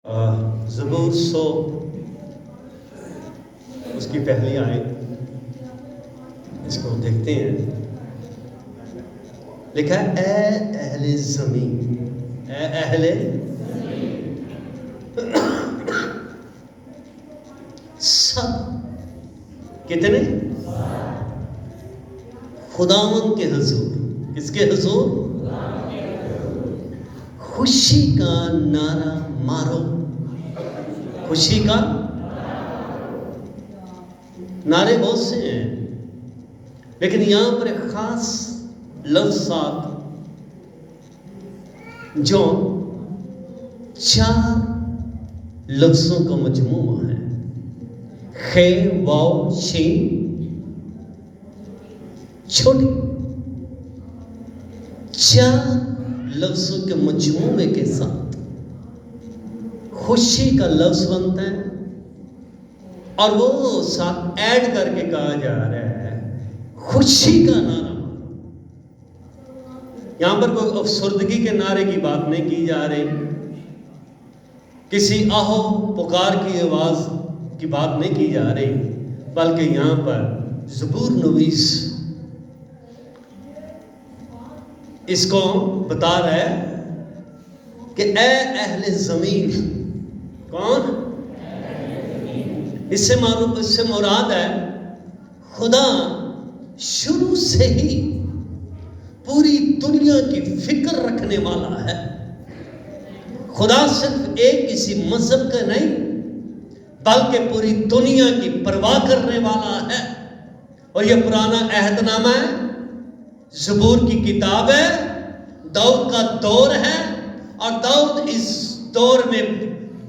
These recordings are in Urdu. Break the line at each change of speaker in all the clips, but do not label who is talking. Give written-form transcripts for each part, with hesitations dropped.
زبور 100 اس کی پہلی آیت، اس کو دیکھتے ہیں۔ لکھا ہے اے اہل زمین، اے اہل سب کتنے خداوند کے حضور، کس کے حضور؟ خوشی کا نعرہ مارو۔ خوشی کا نعرے بہت سے ہیں، لیکن یہاں پر ایک خاص لفظات جو 4 لفظوں کا مجموعہ ہے، خے واو شین چھوٹی، 4 لفظوں کے مجموعے کے ساتھ خوشی کا لفظ بنتا ہے، اور وہ ساتھ ایڈ کر کے کہا جا رہا ہے خوشی کا نعرہ۔ یہاں پر کوئی افسردگی کے نعرے کی بات نہیں کی جا رہی، کسی آہو پکار کی آواز کی بات نہیں کی جا رہی، بلکہ یہاں پر زبور نویس اس کو بتا رہا ہے کہ اے اہل زمین، کون؟ اس سے مراد ہے خدا شروع سے ہی پوری دنیا کی فکر رکھنے والا ہے۔ خدا صرف ایک کسی مذہب کا نہیں، بلکہ پوری دنیا کی پرواہ کرنے والا ہے۔ اور یہ پرانا عہد نامہ ہے، زبور کی کتاب ہے، داؤد کا دور ہے، اور داؤد اس دور میں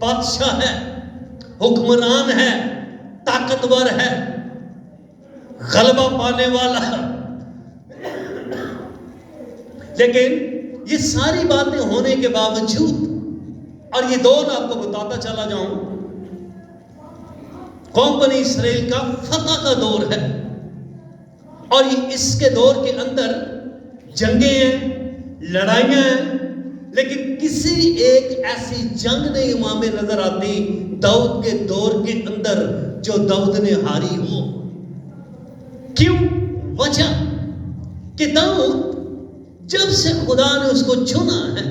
بادشاہ ہے، حکمران ہے، طاقتور ہے، غلبہ پانے والا ہے۔ لیکن یہ ساری باتیں ہونے کے باوجود، اور یہ دور آپ کو بتاتا چلا جاؤں، قوم بنی اسرائیل کا فتح کا دور ہے، اور یہ اس کے دور کے اندر جنگیں ہیں، لڑائیاں ہیں، لیکن کسی ایک ایسی جنگ نہیں وہاں میں نظر آتی داؤد کے دور کے اندر جو داؤد نے ہاری ہو۔ کیوں؟ وجہ کہ داؤد جب سے خدا نے اس کو چنا ہے،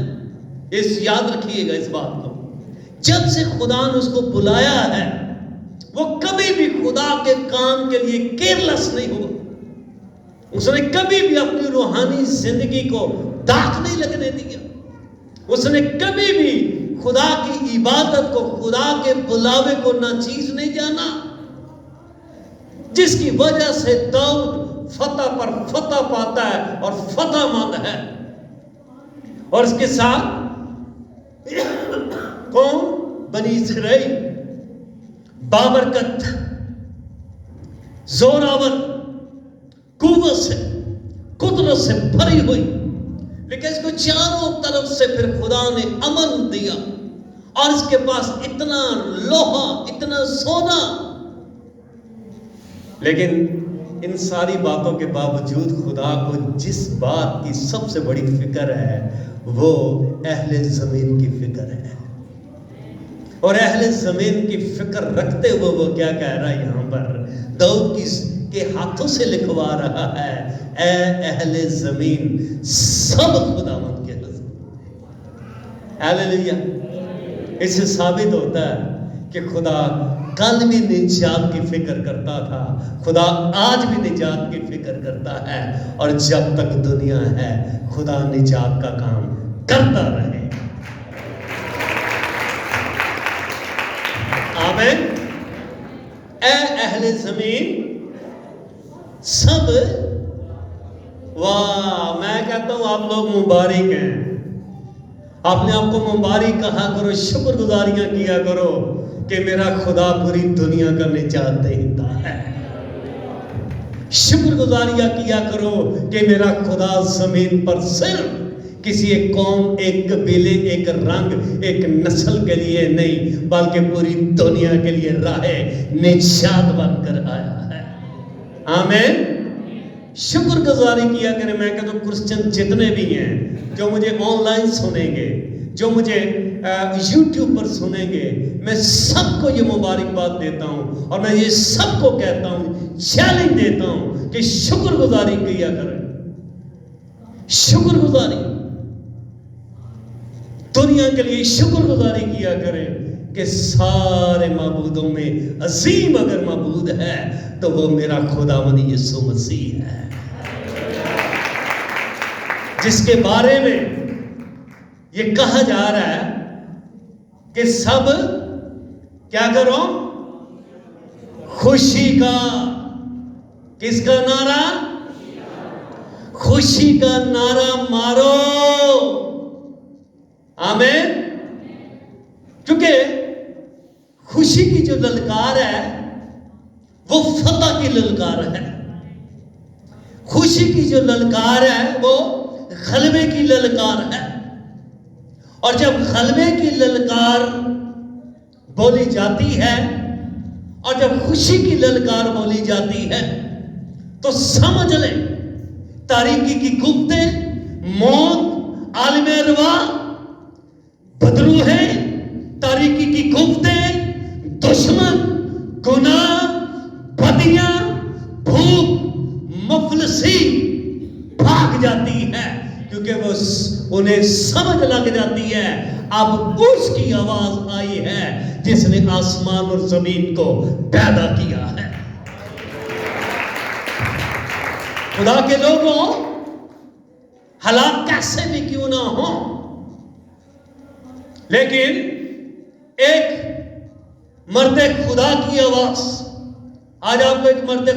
یاد رکھیے گا اس بات کو، جب سے خدا نے اس کو بلایا ہے، وہ کبھی بھی خدا کے کام کے لیے کیئرلیس نہیں ہوا۔ اس نے کبھی بھی اپنی روحانی زندگی کو داغ نہیں لگنے دیا۔ اس نے کبھی بھی خدا کی عبادت کو، خدا کے بلاوے کو ناچیز نہیں جانا، جس کی وجہ سے داؤد فتح پر فتح پاتا ہے اور فتح مند ہے۔ اور اس کے ساتھ قوم بنی اسرائیل بابرکت، زوراور، قوت سے، قدرت سے بھری ہوئی، لیکن اس کو چاروں طرف سے پھر خدا نے امن دیا، اور اس کے پاس اتنا لوہا، اتنا سونا، لیکن ان ساری باتوں کے باوجود خدا کو جس بات کی سب سے بڑی فکر ہے وہ اہل زمین کی فکر ہے۔ اور اہل زمین کی فکر رکھتے ہوئے وہ کیا کہہ رہا ہے یہاں پر؟ داؤد کے ہاتھوں سے لکھوا رہا ہے اے اہل زمین سب خداوند کے حضور۔ ہیلیلویا۔ اس سے ثابت ہوتا ہے کہ خدا کل بھی نجات کی فکر کرتا تھا، خدا آج بھی نجات کی فکر کرتا ہے، اور جب تک دنیا ہے خدا نجات کا کام کرتا رہے۔ آمین۔ اے اہل زمین سب، واہ، میں کہتا ہوں آپ لوگ مبارک ہیں، اپنے آپ کو مبارک کہا کرو، شکر گزاریاں کیا کرو کہ میرا خدا پوری دنیا کا نجات دہندہ ہے۔ شکر گزاریاں کیا کرو کہ میرا خدا زمین پر صرف کسی ایک قوم، ایک قبیلے، ایک رنگ، ایک نسل کے لیے نہیں، بلکہ پوری دنیا کے لیے راہ نجات بن کر آیا ہے۔ آمین۔ شکر گزاری کیا کریں۔ میں کہتا ہوں کرسچن جتنے بھی ہیں جو مجھے آن لائن سنیں گے، جو مجھے یوٹیوب پر سنیں گے، میں سب کو یہ مبارکباد دیتا ہوں، اور میں یہ سب کو کہتا ہوں، چیلنج دیتا ہوں کہ شکر گزاری کیا کریں، شکر گزاری، دنیا کے لیے شکر گزاری کیا کریں کہ سارے معبودوں میں عظیم اگر معبود ہے تو وہ میرا خداوند یسوع مسیح ہے، جس کے بارے میں یہ کہا جا رہا ہے کہ سب کیا کرو، خوشی کا، کس کا نعرہ؟ خوشی کا نعرہ مارو، آمین۔ کیونکہ خوشی کی جو للکار ہے وہ فتح کی للکار ہے، خوشی کی جو للکار ہے وہ غلبے کی للکار ہے، اور جب غلبے کی للکار بولی جاتی ہے اور جب خوشی کی للکار بولی جاتی ہے تو سمجھ لیں تاریکی کی قوتیں، موت، عالم ارواح، بدروہیں، تاریکی کی قوتیں، دشمن، گناہ، بدیاں، بھوک، مفلسی بھاگ جاتی ہے، کیونکہ وہ انہیں سمجھ لگ جاتی ہے اب اس کی آواز آئی ہے جس نے آسمان اور زمین کو پیدا کیا ہے۔ خدا کے لوگوں، حالات کیسے بھی کیوں نہ ہوں، لیکن ایک مرد خدا کی آواز، آج آپ کو ایک مرد